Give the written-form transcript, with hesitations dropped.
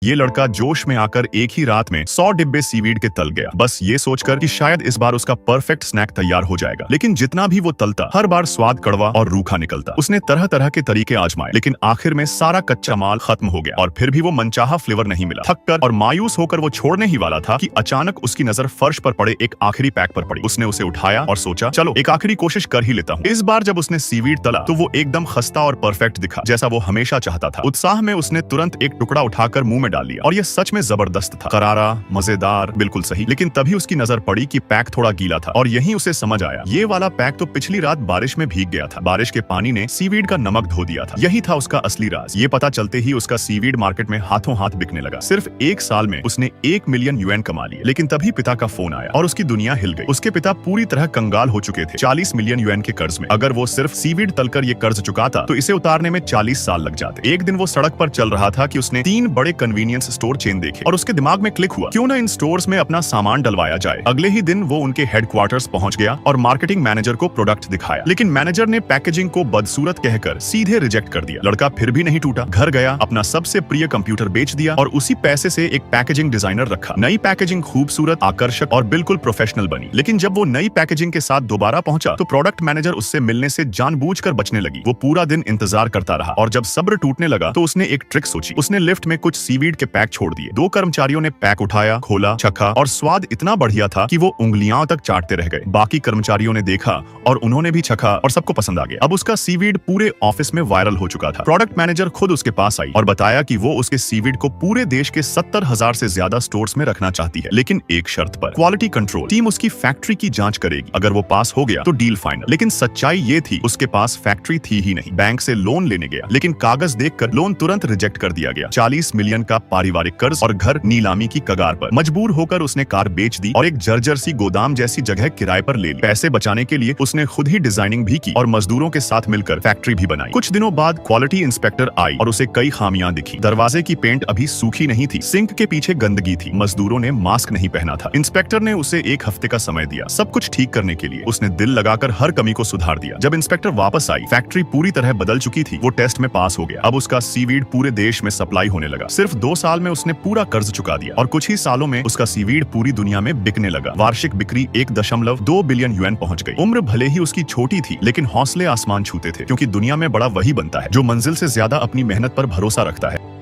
ये लड़का जोश में आकर एक ही रात में 100 डिब्बे सीवीड के तल गया, बस ये सोचकर कि शायद इस बार उसका परफेक्ट स्नैक तैयार हो जाएगा। लेकिन जितना भी वो तलता, हर बार स्वाद कड़वा और रूखा निकलता। उसने तरह तरह के तरीके आजमाए, लेकिन आखिर में सारा कच्चा माल खत्म हो गया और फिर भी वो मनचाहा फ्लेवर नहीं मिला। थककर और मायूस होकर वो छोड़ने ही वाला था कि अचानक उसकी नजर फर्श पर पड़े एक आखिरी पैक पर पड़ी। उसने उसे उठाया और सोचा, चलो एक आखिरी कोशिश कर ही लेता हूँ। इस बार जब उसने सीवीड तला तो वो एकदम खस्ता और परफेक्ट दिखा, जैसा वो हमेशा चाहता था। उत्साह में उसने तुरंत एक टुकड़ा उठाकर मुंह में डाल लिया और यह सच में जबरदस्त था। करारा, मजेदार, बिल्कुल सही। लेकिन तभी उसकी नजर पड़ी कि पैक थोड़ा गीला था और यहीं उसे समझ आया, ये वाला पैक तो पिछली रात बारिश में भीग गया था। बारिश के पानी ने सीवीड का नमक धो दिया था। यही था उसका असली राज। ये पता चलते ही उसका सीवीड मार्केट में हाथों हाथ बिकने लगा। सिर्फ 1 साल में उसने 1 मिलियन यूएन कमा लिए। लेकिन तभी पिता का फोन आया और उसकी दुनिया हिल गई। उसके पिता पूरी तरह कंगाल हो चुके थे, 40 मिलियन यूएन के कर्ज में। अगर वो सिर्फ सीवीड तलकर ये कर्ज चुकाता तो इसे उतारने में 40 साल लग जाते। एक दिन वो सड़क पर चल रहा था कि उसने 3 बड़े कन्वीनियंस स्टोर चेन देखे और उसके दिमाग में क्लिक हुआ, क्यों ना इन स्टोर्स में अपना सामान डलवाया जाए। अगले ही दिन वो उनके हेडक्वार्टर्स पहुंच गया और मार्केटिंग मैनेजर को प्रोडक्ट दिखाया। लेकिन मैनेजर ने पैकेजिंग को बदसूरत कहकर सीधे रिजेक्ट कर दिया। लड़का फिर भी नहीं टूटा, घर गया, अपना सबसे प्रिय कंप्यूटर बेच दिया और उसी पैसे से एक पैकेजिंग डिजाइनर रखा। नई पैकेजिंग खूबसूरत, आकर्षक और बिल्कुल प्रोफेशनल बनी। लेकिन जब वो नई पैकेजिंग के साथ दोबारा पहुंचा तो प्रोडक्ट मैनेजर उससे मिलने से जानबूझकर बचने लगी। वो पूरा दिन इंतजार करता रहा और जब सब्र टूटने लगा तो उसने एक ट्रिक सोची। उसने लिफ्ट में कुछ सीवीड के पैक छोड़ दिए। 2 कर्मचारियों ने पैक उठाया, खोला, चखा और स्वाद इतना बढ़िया था कि वो उंगलियां तक चाटते रह गए। बाकी कर्मचारियों ने देखा और उन्होंने भी चखा और सबको पसंद आ गया। अब उसका सीवीड पूरे ऑफिस में वायरल हो चुका था। प्रोडक्ट मैनेजर खुद उसके पास आई और बताया कि वो उसके सीवीड को पूरे देश के 70,000 से ज्यादा स्टोर्स में रखना चाहती है, लेकिन एक शर्त पर, क्वालिटी कंट्रोल। टीम उसकी फैक्ट्री की जांच करेगी, अगर वो पास हो गया तो डील फाइनल। लेकिन सच्चाई ये थी, उसके पास फैक्ट्री थी ही नहीं। बैंक से लोन लेने गया, लेकिन कागज देखकर लोन तुरंत रिजेक्ट कर दिया गया। 40 मिलियन का पारिवारिक कर्ज और घर नीलामी की कगार पर। मजबूर होकर उसने कार बेच दी और एक जर्जर सी गोदाम जैसी जगह किराए पर ले ली। पैसे बचाने के लिए उसने खुद ही डिजाइनिंग भी की और मजदूरों के साथ मिलकर फैक्ट्री भी बनाई। कुछ दिनों बाद क्वालिटी इंस्पेक्टर आई और उसे कई खामियां दिखी। दरवाजे की पेंट अभी सूखी नहीं थी, सिंक के पीछे गंदगी थी, मजदूरों ने मास्क नहीं पहना था। इंस्पेक्टर ने उसे 1 हफ्ते का समय दिया सब कुछ ठीक करने के लिए। उसने दिल लगाकर हर कमी को सुधार दिया। जब इंस्पेक्टर वापस आई, फैक्ट्री पूरी तरह बदल चुकी थी। वो टेस्ट में पास हो गया। अब उसका सीवीड पूरे देश में सप्लाई होने लगा। सिर्फ 2 साल में उसने पूरा कर्ज चुका दिया और कुछ ही सालों में उसका सीवीड पूरी दुनिया में बिकने लगा। वार्षिक बिक्री 1.2 बिलियन यूएन पहुंच गई। उम्र भले ही उसकी छोटी थी, लेकिन हौसले आसमान छूते थे, क्योंकि दुनिया में बड़ा वही बनता है जो मंजिल से ज्यादा अपनी मेहनत पर भरोसा रखता है।